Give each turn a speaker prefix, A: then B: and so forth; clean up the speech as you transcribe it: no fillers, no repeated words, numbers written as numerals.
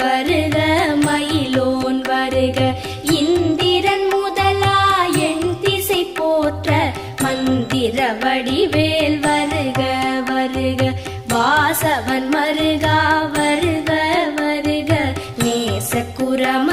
A: வருக மயிலோன் வருக இந்திரன் முதலா என் திசை போற்ற மந்திர வடிவேல் வருக வருக வாசவன் மருகா வருக வருக நேசக்குரம